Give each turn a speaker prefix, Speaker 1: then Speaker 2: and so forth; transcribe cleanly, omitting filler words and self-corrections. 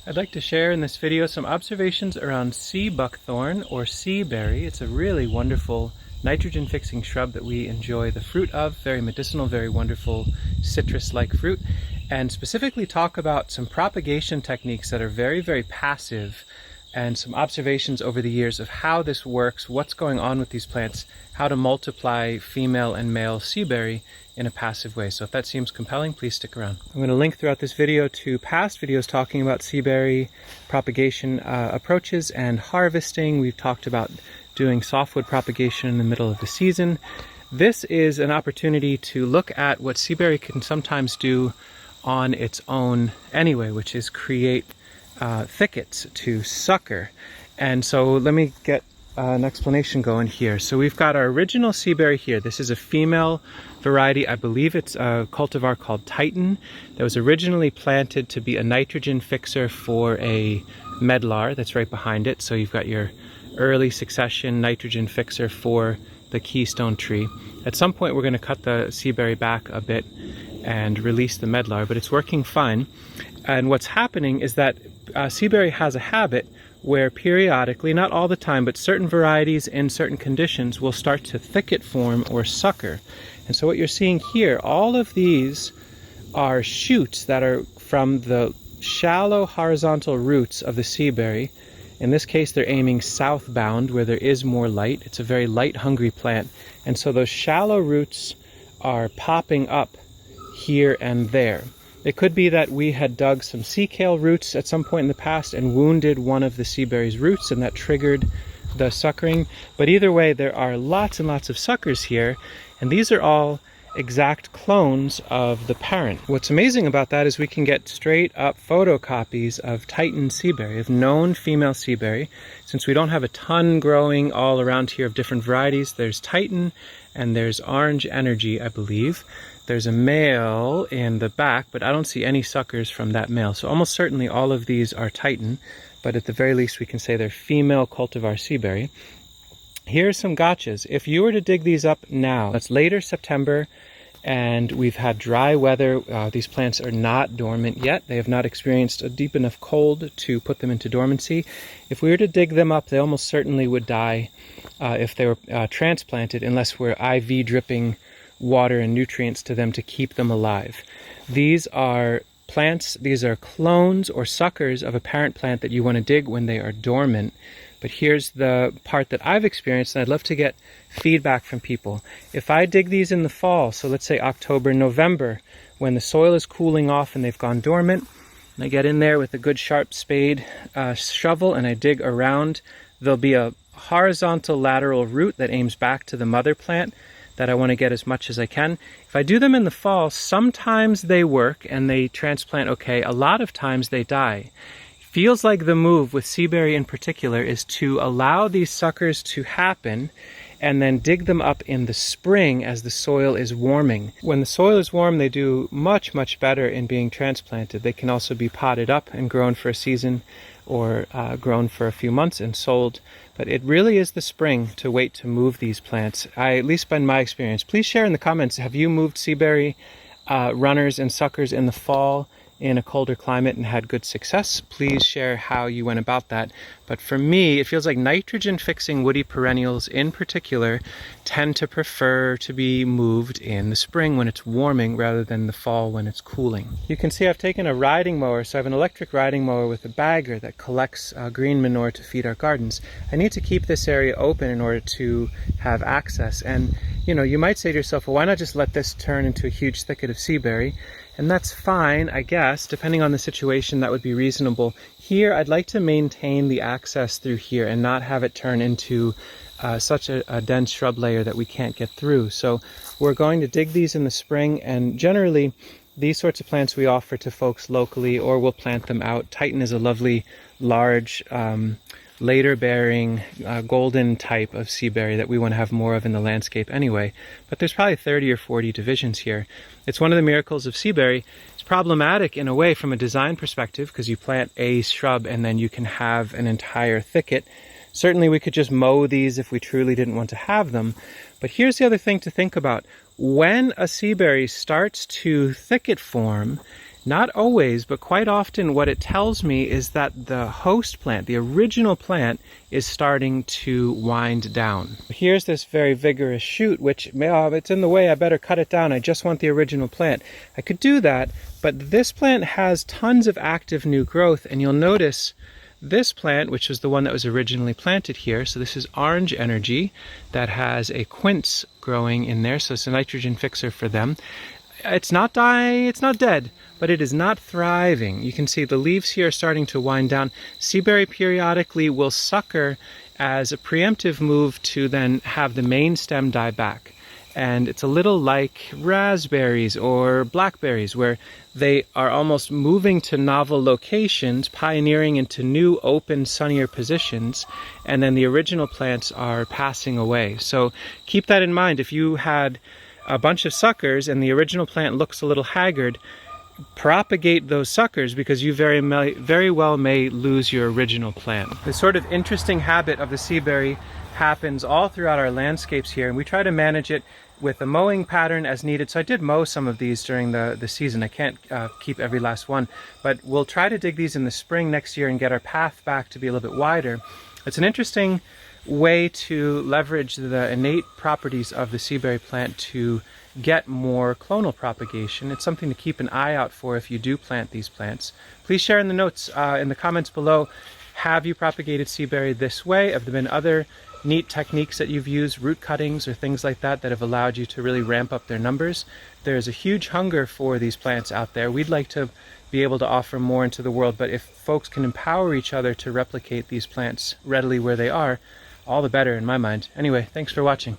Speaker 1: I'd like to share in this video some observations around sea buckthorn or seaberry. It's a really wonderful nitrogen-fixing shrub that we enjoy the fruit of, very medicinal, very wonderful citrus-like fruit, and specifically talk about some propagation techniques that are very, very passive, and some observations over the years of how this works, what's going on with these plants, how to multiply female and male seaberry in a passive way. So if that seems compelling, please stick around. I'm going to link throughout this video to past videos talking about seaberry propagation approaches and harvesting. We've talked about doing softwood propagation in the middle of the season. This is an opportunity to look at what seaberry can sometimes do on its own anyway, which is create thickets to sucker. And so let me get an explanation going here. So we've got our original seaberry here. This is a female variety. I believe it's a cultivar called Titan that was originally planted to be a nitrogen fixer for a medlar that's right behind it. So you've got your early succession nitrogen fixer for the keystone tree. At some point we're going to cut the seaberry back a bit and release the medlar, but it's working fine. And what's happening is that seaberry has a habit where periodically, not all the time, but certain varieties in certain conditions will start to thicket form or sucker. And so what you're seeing here, all of these are shoots that are from the shallow horizontal roots of the seaberry. In this case, they're aiming southbound where there is more light. It's a very light-hungry plant. And so those shallow roots are popping up here and there. It could be that we had dug some sea kale roots at some point in the past and wounded one of the seaberry's roots, and that triggered the suckering. But either way, there are lots and lots of suckers here, and these are all exact clones of the parent. What's amazing about that is we can get straight up photocopies of Titan seaberry, of known female seaberry. Since we don't have a ton growing all around here of different varieties, there's Titan and there's Orange Energy, I believe. There's a male in the back, but I don't see any suckers from that male. So almost certainly all of these are Titan, but at the very least we can say they're female cultivar seaberry. Here's some gotchas. If you were to dig these up now, it's later September, and we've had dry weather. These plants are not dormant yet. They have not experienced a deep enough cold to put them into dormancy. If we were to dig them up, they almost certainly would die if they were transplanted, unless we're IV dripping water and nutrients to them to keep them alive. These are plants, these are clones or suckers of a parent plant that you want to dig when they are dormant. But here's the part that I've experienced, and I'd love to get feedback from people. If I dig these in the fall, so let's say October, November, when the soil is cooling off and they've gone dormant, and I get in there with a good sharp spade shovel and I dig around, there'll be a horizontal lateral root that aims back to the mother plant that I want to get as much as I can. If I do them in the fall, sometimes they work and they transplant okay. A lot of times they die. Feels like the move with seaberry in particular is to allow these suckers to happen and then dig them up in the spring as the soil is warming. When the soil is warm, they do much, much better in being transplanted. They can also be potted up and grown for a season or grown for a few months and sold. But it really is the spring to wait to move these plants, at least by my experience. Please share in the comments, have you moved seaberry runners and suckers in the fall in a colder climate and had good success? Please share how you went about that. But for me, it feels like nitrogen fixing woody perennials in particular tend to prefer to be moved in the spring when it's warming rather than the fall when it's cooling. You can see I've taken a riding mower, so I have an electric riding mower with a bagger that collects green manure to feed our gardens. I need to keep this area open in order to have access. And you know, you might say to yourself, well, why not just let this turn into a huge thicket of seaberry? And that's fine, I guess. Depending on the situation, that would be reasonable. Here, I'd like to maintain the access through here and not have it turn into such a dense shrub layer that we can't get through. So we're going to dig these in the spring, and generally these sorts of plants we offer to folks locally, or we'll plant them out. Titan is a lovely, large, later bearing golden type of seaberry that we want to have more of in the landscape anyway. But there's probably 30 or 40 divisions here. It's one of the miracles of seaberry. It's problematic in a way from a design perspective because you plant a shrub and then you can have an entire thicket. Certainly we could just mow these if we truly didn't want to have them. But here's the other thing to think about. When a seaberry starts to thicket form, Not always, but quite often what it tells me is that the host plant, the original plant, is starting to wind down. Here's this very vigorous shoot, which, it's in the way, I better cut it down. I just want the original plant. I could do that, but this plant has tons of active new growth, and you'll notice this plant, which was the one that was originally planted here, so this is orange energy that has a quince growing in there, so it's a nitrogen fixer for them. It's not dead, but it is not thriving. You can see the leaves here are starting to wind down. Seaberry periodically will sucker as a preemptive move to then have the main stem die back. And it's a little like raspberries or blackberries, where they are almost moving to novel locations, pioneering into new, open, sunnier positions, and then the original plants are passing away. So keep that in mind. If you had a bunch of suckers and the original plant looks a little haggard, propagate those suckers, because you very well may lose your original plant. This sort of interesting habit of the seaberry happens all throughout our landscapes here, and we try to manage it with a mowing pattern as needed. So I did mow some of these during the season. I can't keep every last one, but we'll try to dig these in the spring next year and get our path back to be a little bit wider. It's an interesting way to leverage the innate properties of the seaberry plant to get more clonal propagation. It's something to keep an eye out for if you do plant these plants. Please share in the notes, in the comments below, have you propagated seaberry this way? Have there been other neat techniques that you've used, root cuttings or things like that, that have allowed you to really ramp up their numbers? There's a huge hunger for these plants out there. We'd like to be able to offer more into the world, but if folks can empower each other to replicate these plants readily where they are, all the better in my mind. Anyway, thanks for watching.